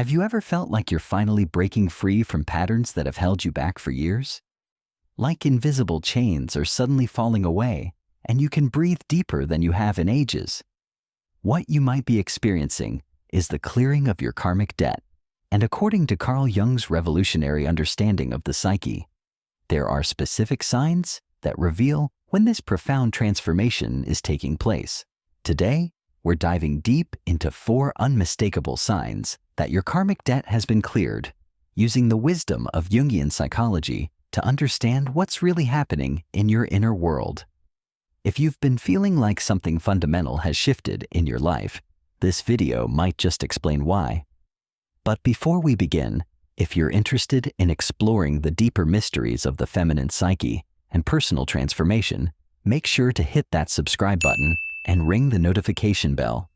Have you ever felt like you're finally breaking free from patterns that have held you back for years? Like invisible chains are suddenly falling away, and you can breathe deeper than you have in ages. What you might be experiencing is the clearing of your karmic debt, and according to Carl Jung's revolutionary understanding of the psyche, there are specific signs that reveal when this profound transformation is taking place. Today, we're diving deep into 4 unmistakable signs that your karmic debt has been cleared, using the wisdom of Jungian psychology to understand what's really happening in your inner world. If you've been feeling like something fundamental has shifted in your life, this video might just explain why. But before we begin, if you're interested in exploring the deeper mysteries of the feminine psyche and personal transformation, make sure to hit that subscribe button and ring the notification bell.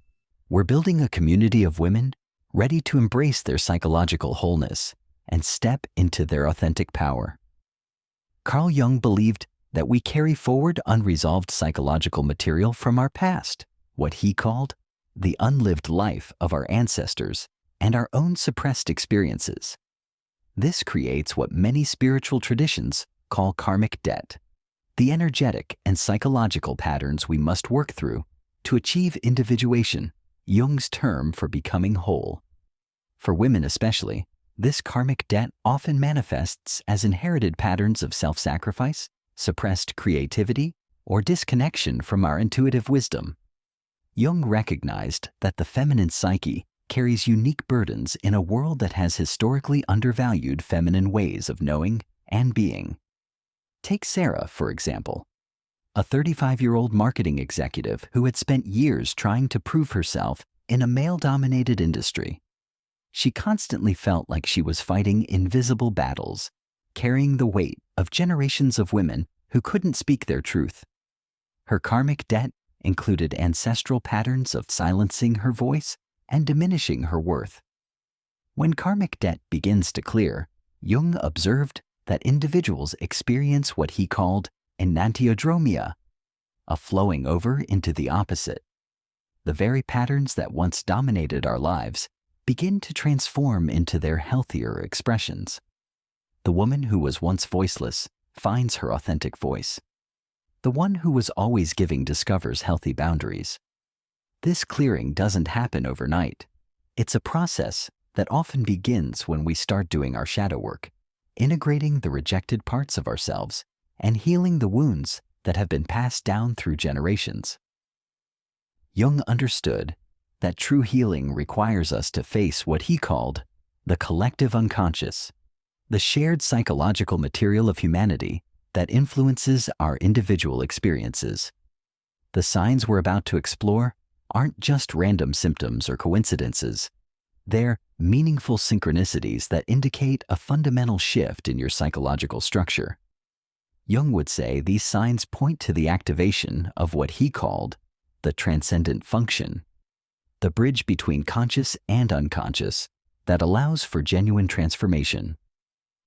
We're building a community of women ready to embrace their psychological wholeness and step into their authentic power. Carl Jung believed that we carry forward unresolved psychological material from our past, what he called the unlived life of our ancestors and our own suppressed experiences. This creates what many spiritual traditions call karmic debt, the energetic and psychological patterns we must work through to achieve individuation, Jung's term for becoming whole. For women especially, this karmic debt often manifests as inherited patterns of self-sacrifice, suppressed creativity, or disconnection from our intuitive wisdom. Jung recognized that the feminine psyche carries unique burdens in a world that has historically undervalued feminine ways of knowing and being. Take Sarah, for example, a 35-year-old marketing executive who had spent years trying to prove herself in a male-dominated industry. She constantly felt like she was fighting invisible battles, carrying the weight of generations of women who couldn't speak their truth. Her karmic debt included ancestral patterns of silencing her voice and diminishing her worth. When karmic debt begins to clear, Jung observed that individuals experience what he called enantiodromia, a flowing over into the opposite. The very patterns that once dominated our lives begin to transform into their healthier expressions. The woman who was once voiceless finds her authentic voice. The one who was always giving discovers healthy boundaries. This clearing doesn't happen overnight. It's a process that often begins when we start doing our shadow work, integrating the rejected parts of ourselves and healing the wounds that have been passed down through generations. Jung understood that true healing requires us to face what he called the collective unconscious, the shared psychological material of humanity that influences our individual experiences. The signs we're about to explore aren't just random symptoms or coincidences. They're meaningful synchronicities that indicate a fundamental shift in your psychological structure. Jung would say these signs point to the activation of what he called the transcendent function, the bridge between conscious and unconscious that allows for genuine transformation.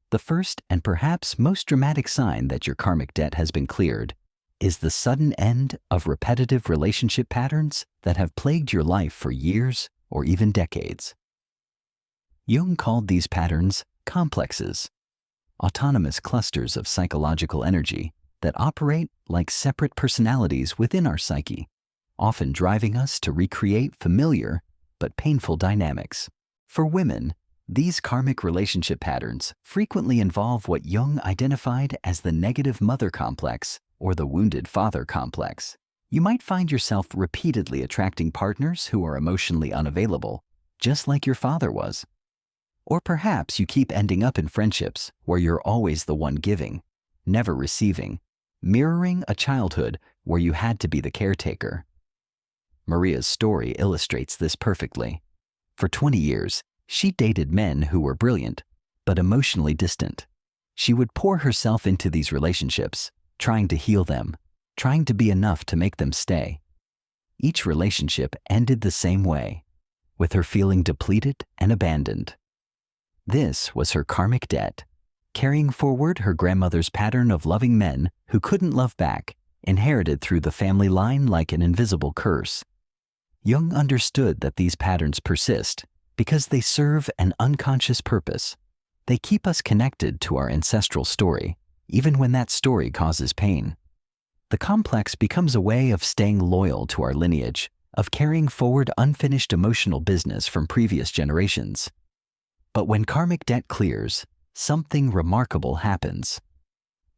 The first and perhaps most dramatic sign that your karmic debt has been cleared is the sudden end of repetitive relationship patterns that have plagued your life for years or even decades. Jung called these patterns complexes, autonomous clusters of psychological energy that operate like separate personalities within our psyche, often driving us to recreate familiar but painful dynamics. For women, these karmic relationship patterns frequently involve what Jung identified as the negative mother complex or the wounded father complex. You might find yourself repeatedly attracting partners who are emotionally unavailable, just like your father was. Or perhaps you keep ending up in friendships where you're always the one giving, never receiving, mirroring a childhood where you had to be the caretaker. Maria's story illustrates this perfectly. For 20 years, she dated men who were brilliant, but emotionally distant. She would pour herself into these relationships, trying to heal them, trying to be enough to make them stay. Each relationship ended the same way, with her feeling depleted and abandoned. This was her karmic debt, carrying forward her grandmother's pattern of loving men who couldn't love back, inherited through the family line like an invisible curse. Jung understood that these patterns persist because they serve an unconscious purpose. They keep us connected to our ancestral story, even when that story causes pain. The complex becomes a way of staying loyal to our lineage, of carrying forward unfinished emotional business from previous generations. But when karmic debt clears, something remarkable happens.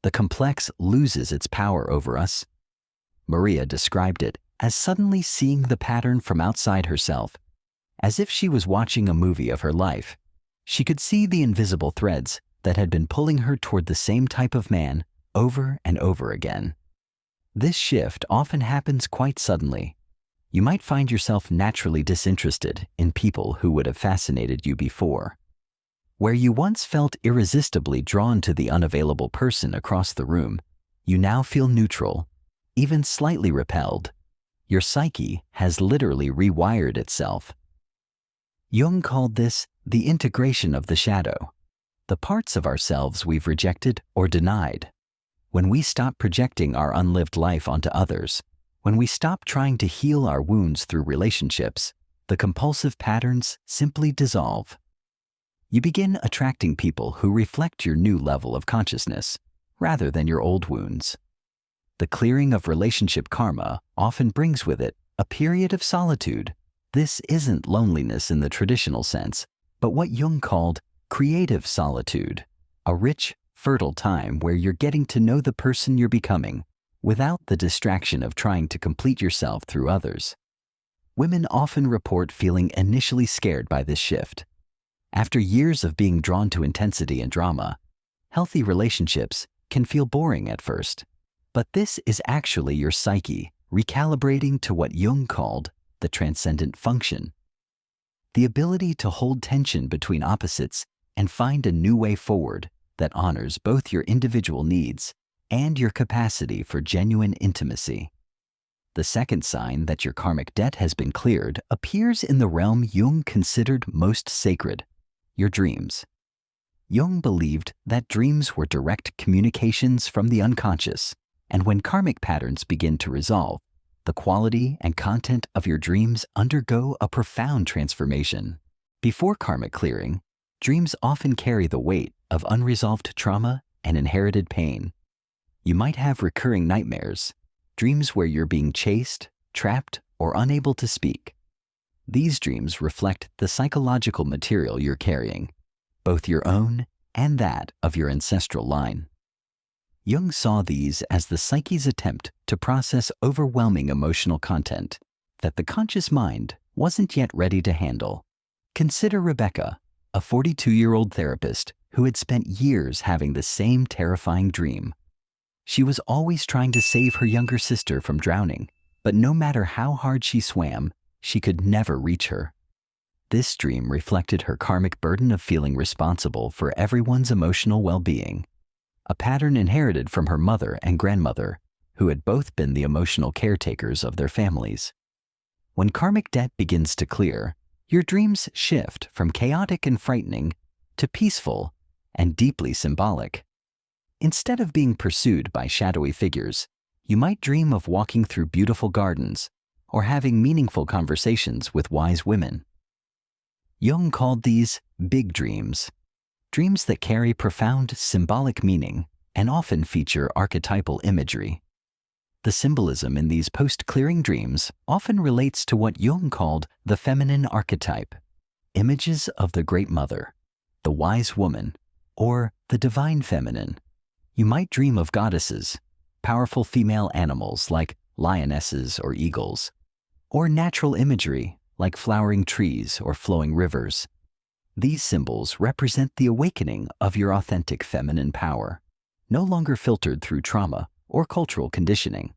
The complex loses its power over us. Maria described it as suddenly seeing the pattern from outside herself, as if she was watching a movie of her life. She could see the invisible threads that had been pulling her toward the same type of man over and over again. This shift often happens quite suddenly. You might find yourself naturally disinterested in people who would have fascinated you before. Where you once felt irresistibly drawn to the unavailable person across the room, you now feel neutral, even slightly repelled. Your psyche has literally rewired itself. Jung called this the integration of the shadow, the parts of ourselves we've rejected or denied. When we stop projecting our unlived life onto others, when we stop trying to heal our wounds through relationships, the compulsive patterns simply dissolve. You begin attracting people who reflect your new level of consciousness, rather than your old wounds. The clearing of relationship karma often brings with it a period of solitude. This isn't loneliness in the traditional sense, but what Jung called creative solitude, a rich, fertile time where you're getting to know the person you're becoming, without the distraction of trying to complete yourself through others. Women often report feeling initially scared by this shift. After years of being drawn to intensity and drama, healthy relationships can feel boring at first. But this is actually your psyche recalibrating to what Jung called the transcendent function. The ability to hold tension between opposites and find a new way forward that honors both your individual needs and your capacity for genuine intimacy. The second sign that your karmic debt has been cleared appears in the realm Jung considered most sacred, your dreams. Jung believed that dreams were direct communications from the unconscious, and when karmic patterns begin to resolve, the quality and content of your dreams undergo a profound transformation. Before karmic clearing, dreams often carry the weight of unresolved trauma and inherited pain. You might have recurring nightmares, dreams where you're being chased, trapped, or unable to speak. These dreams reflect the psychological material you're carrying, both your own and that of your ancestral line. Jung saw these as the psyche's attempt to process overwhelming emotional content that the conscious mind wasn't yet ready to handle. Consider Rebecca, a 42-year-old therapist who had spent years having the same terrifying dream. She was always trying to save her younger sister from drowning, but no matter how hard she swam, she could never reach her. This dream reflected her karmic burden of feeling responsible for everyone's emotional well-being, a pattern inherited from her mother and grandmother, who had both been the emotional caretakers of their families. When karmic debt begins to clear, your dreams shift from chaotic and frightening to peaceful and deeply symbolic. Instead of being pursued by shadowy figures, you might dream of walking through beautiful gardens or having meaningful conversations with wise women. Jung called these big dreams, dreams that carry profound symbolic meaning and often feature archetypal imagery. The symbolism in these post-clearing dreams often relates to what Jung called the feminine archetype, images of the Great Mother, the wise woman, or the divine feminine. You might dream of goddesses, powerful female animals like lionesses or eagles, or natural imagery like flowering trees or flowing rivers. These symbols represent the awakening of your authentic feminine power, no longer filtered through trauma or cultural conditioning.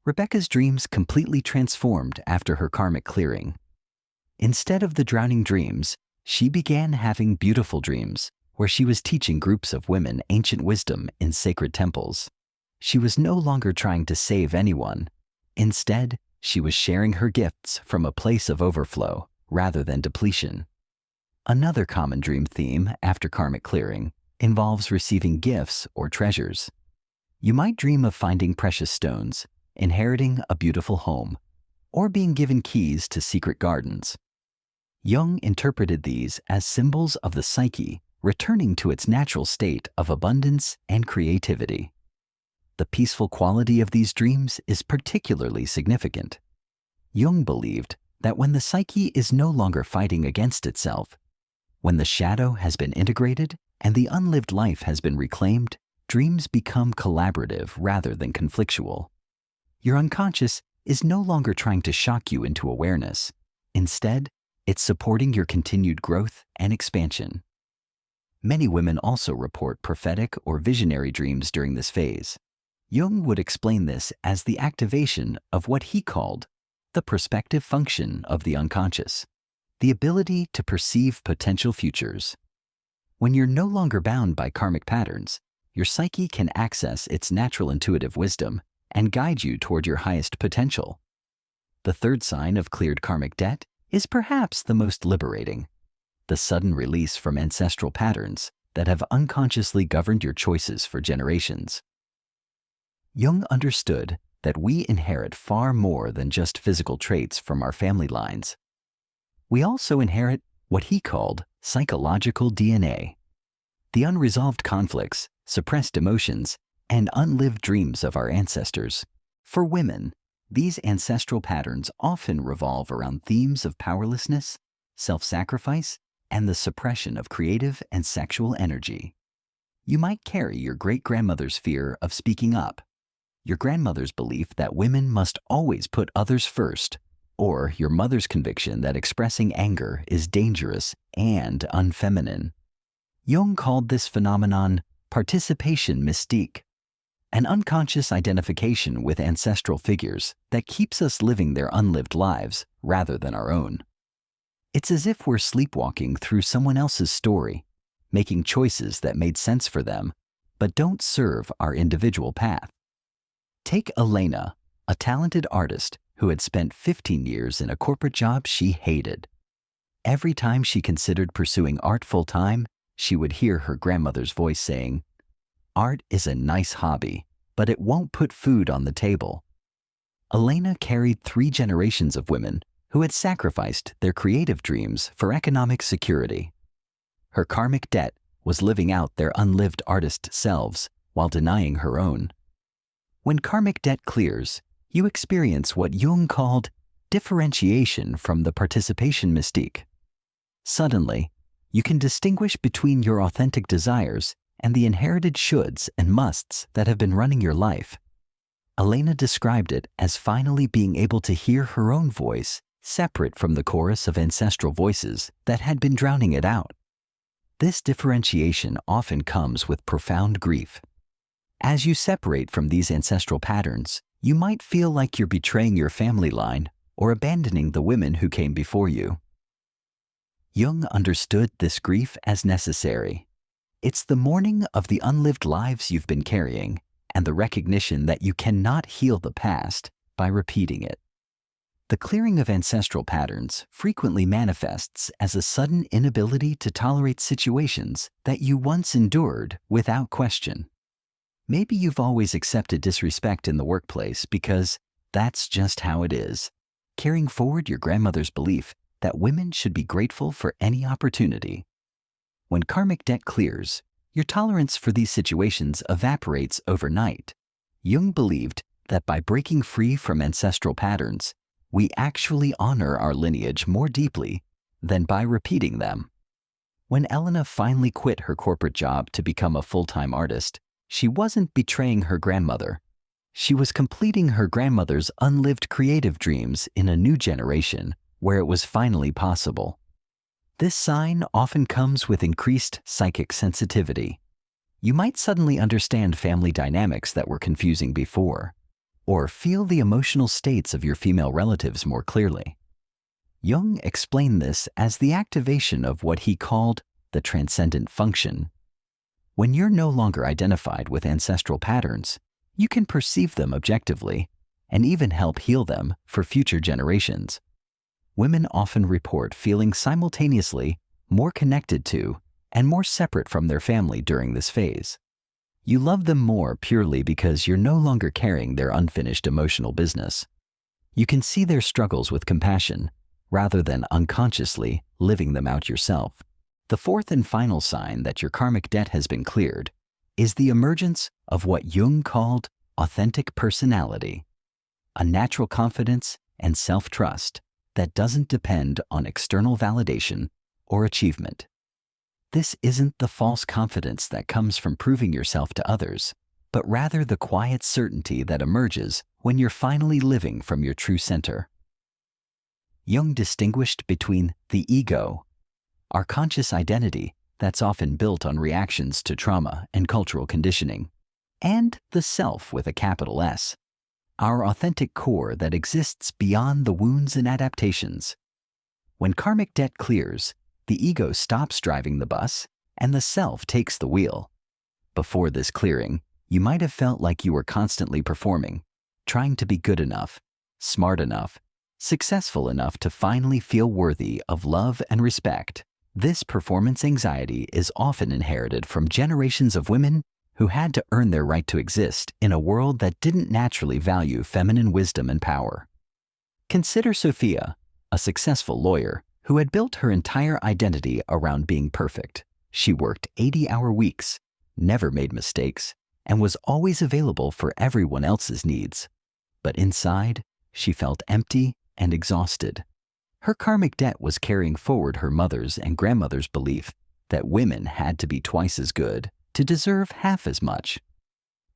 Rebecca's dreams completely transformed after her karmic clearing. Instead of the drowning dreams, she began having beautiful dreams where she was teaching groups of women ancient wisdom in sacred temples. She was no longer trying to save anyone. Instead, she was sharing her gifts from a place of overflow rather than depletion. Another common dream theme after karmic clearing involves receiving gifts or treasures. You might dream of finding precious stones, inheriting a beautiful home, or being given keys to secret gardens. Jung interpreted these as symbols of the psyche returning to its natural state of abundance and creativity. The peaceful quality of these dreams is particularly significant. Jung believed that when the psyche is no longer fighting against itself, when the shadow has been integrated and the unlived life has been reclaimed, dreams become collaborative rather than conflictual. Your unconscious is no longer trying to shock you into awareness. Instead, it's supporting your continued growth and expansion. Many women also report prophetic or visionary dreams during this phase. Jung would explain this as the activation of what he called the prospective function of the unconscious, the ability to perceive potential futures. When you're no longer bound by karmic patterns, your psyche can access its natural intuitive wisdom and guide you toward your highest potential. The third sign of cleared karmic debt is perhaps the most liberating: the sudden release from ancestral patterns that have unconsciously governed your choices for generations. Jung understood that we inherit far more than just physical traits from our family lines. We also inherit what he called psychological DNA, the unresolved conflicts, suppressed emotions, and unlived dreams of our ancestors. For women, these ancestral patterns often revolve around themes of powerlessness, self-sacrifice, and the suppression of creative and sexual energy. You might carry your great-grandmother's fear of speaking up, your grandmother's belief that women must always put others first, or your mother's conviction that expressing anger is dangerous and unfeminine. Jung called this phenomenon participation mystique, an unconscious identification with ancestral figures that keeps us living their unlived lives rather than our own. It's as if we're sleepwalking through someone else's story, making choices that made sense for them, but don't serve our individual path. Take Elena, a talented artist who had spent 15 years in a corporate job she hated. Every time she considered pursuing art full-time, she would hear her grandmother's voice saying, "Art is a nice hobby, but it won't put food on the table." Elena carried 3 generations of women who had sacrificed their creative dreams for economic security. Her karmic debt was living out their unlived artist selves while denying her own. When karmic debt clears, you experience what Jung called differentiation from the participation mystique. Suddenly, you can distinguish between your authentic desires and the inherited shoulds and musts that have been running your life. Elena described it as finally being able to hear her own voice separate from the chorus of ancestral voices that had been drowning it out. This differentiation often comes with profound grief. As you separate from these ancestral patterns, you might feel like you're betraying your family line or abandoning the women who came before you. Jung understood this grief as necessary. It's the mourning of the unlived lives you've been carrying and the recognition that you cannot heal the past by repeating it. The clearing of ancestral patterns frequently manifests as a sudden inability to tolerate situations that you once endured without question. Maybe you've always accepted disrespect in the workplace because that's just how it is, carrying forward your grandmother's belief that women should be grateful for any opportunity. When karmic debt clears, your tolerance for these situations evaporates overnight. Jung believed that by breaking free from ancestral patterns, we actually honor our lineage more deeply than by repeating them. When Elena finally quit her corporate job to become a full-time artist, she wasn't betraying her grandmother. She was completing her grandmother's unlived creative dreams in a new generation where it was finally possible. This sign often comes with increased psychic sensitivity. You might suddenly understand family dynamics that were confusing before, or feel the emotional states of your female relatives more clearly. Jung explained this as the activation of what he called the transcendent function. When you're no longer identified with ancestral patterns, you can perceive them objectively and even help heal them for future generations. Women often report feeling simultaneously more connected to and more separate from their family during this phase. You love them more purely because you're no longer carrying their unfinished emotional business. You can see their struggles with compassion rather than unconsciously living them out yourself. The fourth and final sign that your karmic debt has been cleared is the emergence of what Jung called authentic personality, a natural confidence and self-trust that doesn't depend on external validation or achievement. This isn't the false confidence that comes from proving yourself to others, but rather the quiet certainty that emerges when you're finally living from your true center. Jung distinguished between the ego, our conscious identity that's often built on reactions to trauma and cultural conditioning, and the self with a capital S, our authentic core that exists beyond the wounds and adaptations. When karmic debt clears, the ego stops driving the bus and the self takes the wheel. Before this clearing, you might have felt like you were constantly performing, trying to be good enough, smart enough, successful enough to finally feel worthy of love and respect. This performance anxiety is often inherited from generations of women who had to earn their right to exist in a world that didn't naturally value feminine wisdom and power. Consider Sophia, a successful lawyer who had built her entire identity around being perfect. She worked 80-hour weeks, never made mistakes, and was always available for everyone else's needs. But inside, she felt empty and exhausted. Her karmic debt was carrying forward her mother's and grandmother's belief that women had to be twice as good to deserve half as much.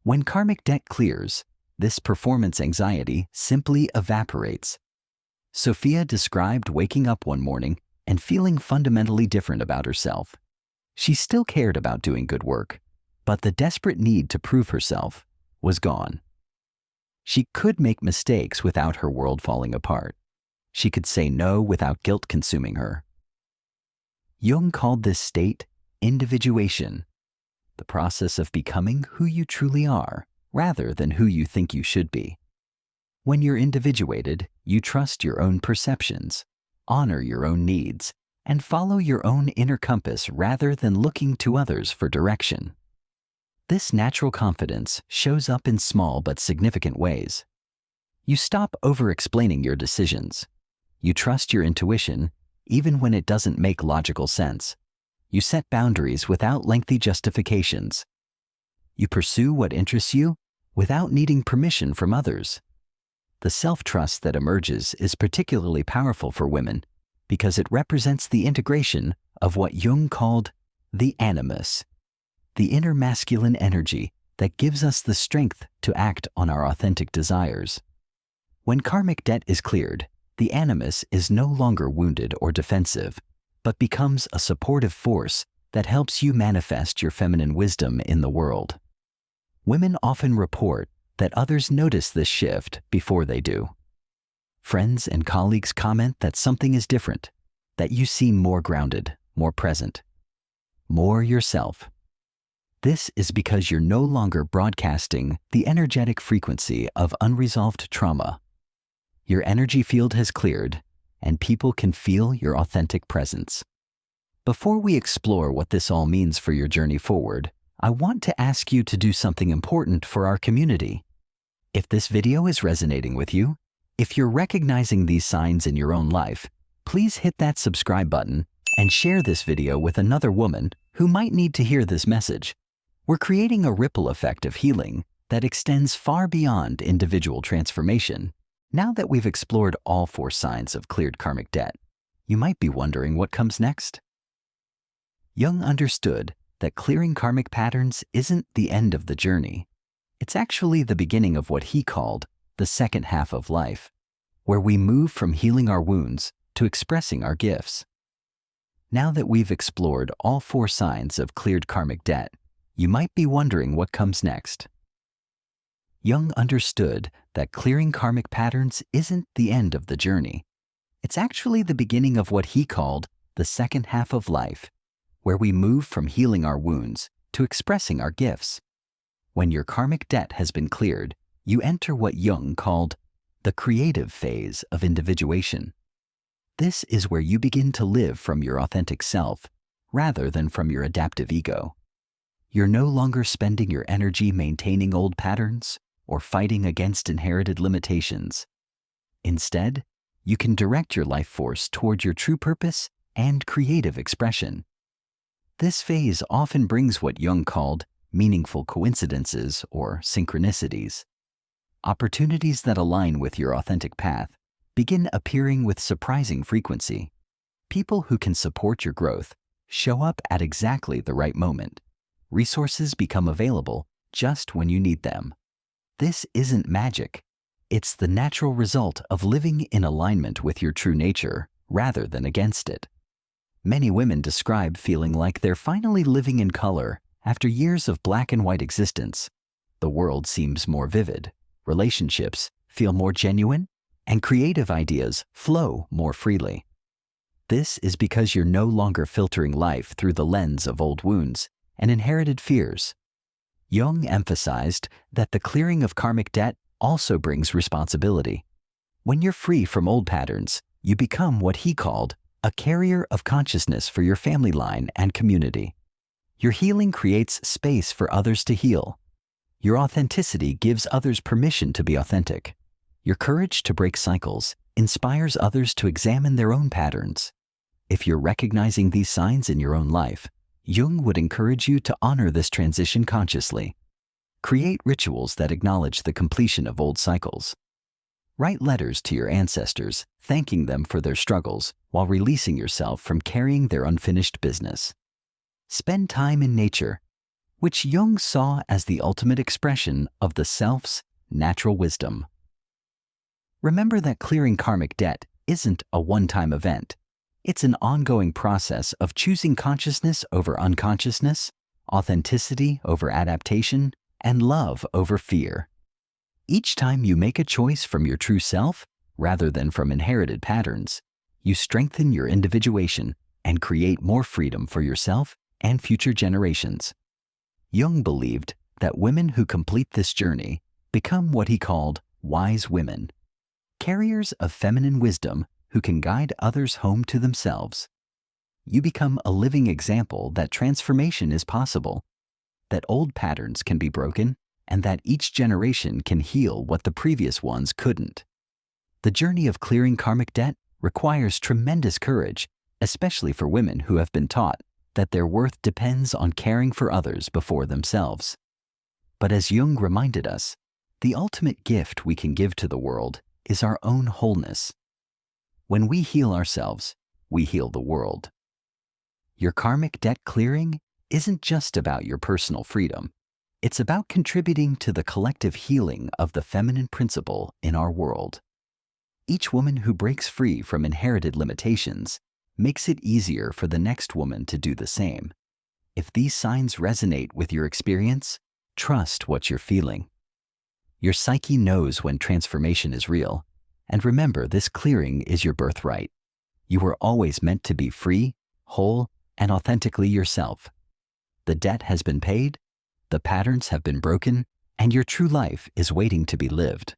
When karmic debt clears, this performance anxiety simply evaporates. Sophia described waking up one morning and feeling fundamentally different about herself. She still cared about doing good work, but the desperate need to prove herself was gone. She could make mistakes without her world falling apart. She could say no without guilt consuming her. Jung called this state individuation, the process of becoming who you truly are rather than who you think you should be. When you're individuated, you trust your own perceptions, honor your own needs, and follow your own inner compass rather than looking to others for direction. This natural confidence shows up in small but significant ways. You stop over-explaining your decisions. You trust your intuition, even when it doesn't make logical sense. You set boundaries without lengthy justifications. You pursue what interests you without needing permission from others. The self-trust that emerges is particularly powerful for women because it represents the integration of what Jung called the animus, the inner masculine energy that gives us the strength to act on our authentic desires. When karmic debt is cleared, the animus is no longer wounded or defensive, but becomes a supportive force that helps you manifest your feminine wisdom in the world. Women often report that others notice this shift before they do. Friends and colleagues comment that something is different, that you seem more grounded, more present, more yourself. This is because you're no longer broadcasting the energetic frequency of unresolved trauma. Your energy field has cleared, and people can feel your authentic presence. Before we explore what this all means for your journey forward, I want to ask you to do something important for our community. If this video is resonating with you, if you're recognizing these signs in your own life, please hit that subscribe button and share this video with another woman who might need to hear this message. We're creating a ripple effect of healing that extends far beyond individual transformation. Now that we've explored all 4 signs of cleared karmic debt, you might be wondering what comes next. Jung understood that clearing karmic patterns isn't the end of the journey. It's actually the beginning of what he called the second half of life, where we move from healing our wounds to expressing our gifts. Now that we've explored all 4 signs of cleared karmic debt, you might be wondering what comes next. Jung understood that clearing karmic patterns isn't the end of the journey. It's actually the beginning of what he called the second half of life, where we move from healing our wounds to expressing our gifts. When your karmic debt has been cleared, you enter what Jung called the creative phase of individuation. This is where you begin to live from your authentic self rather than from your adaptive ego. You're no longer spending your energy maintaining old patterns or fighting against inherited limitations. Instead, you can direct your life force toward your true purpose and creative expression. This phase often brings what Jung called meaningful coincidences or synchronicities. Opportunities that align with your authentic path begin appearing with surprising frequency. People who can support your growth show up at exactly the right moment. Resources become available just when you need them. This isn't magic. It's the natural result of living in alignment with your true nature rather than against it. Many women describe feeling like they're finally living in color after years of black and white existence. The world seems more vivid, relationships feel more genuine, and creative ideas flow more freely. This is because you're no longer filtering life through the lens of old wounds and inherited fears. Jung emphasized that the clearing of karmic debt also brings responsibility. When you're free from old patterns, you become what he called a carrier of consciousness for your family line and community. Your healing creates space for others to heal. Your authenticity gives others permission to be authentic. Your courage to break cycles inspires others to examine their own patterns. If you're recognizing these signs in your own life, Jung would encourage you to honor this transition consciously. Create rituals that acknowledge the completion of old cycles. Write letters to your ancestors, thanking them for their struggles while releasing yourself from carrying their unfinished business. Spend time in nature, which Jung saw as the ultimate expression of the self's natural wisdom. Remember that clearing karmic debt isn't a one-time event. It's an ongoing process of choosing consciousness over unconsciousness, authenticity over adaptation, and love over fear. Each time you make a choice from your true self, rather than from inherited patterns, you strengthen your individuation and create more freedom for yourself and future generations. Jung believed that women who complete this journey become what he called wise women, carriers of feminine wisdom who can guide others home to themselves. You become a living example that transformation is possible, that old patterns can be broken, and that each generation can heal what the previous ones couldn't. The journey of clearing karmic debt requires tremendous courage, especially for women who have been taught that their worth depends on caring for others before themselves. But as Jung reminded us, the ultimate gift we can give to the world is our own wholeness. When we heal ourselves, we heal the world. Your karmic debt clearing isn't just about your personal freedom. It's about contributing to the collective healing of the feminine principle in our world. Each woman who breaks free from inherited limitations makes it easier for the next woman to do the same. If these signs resonate with your experience, trust what you're feeling. Your psyche knows when transformation is real, and remember, this clearing is your birthright. You were always meant to be free, whole, and authentically yourself. The debt has been paid, the patterns have been broken, and your true life is waiting to be lived.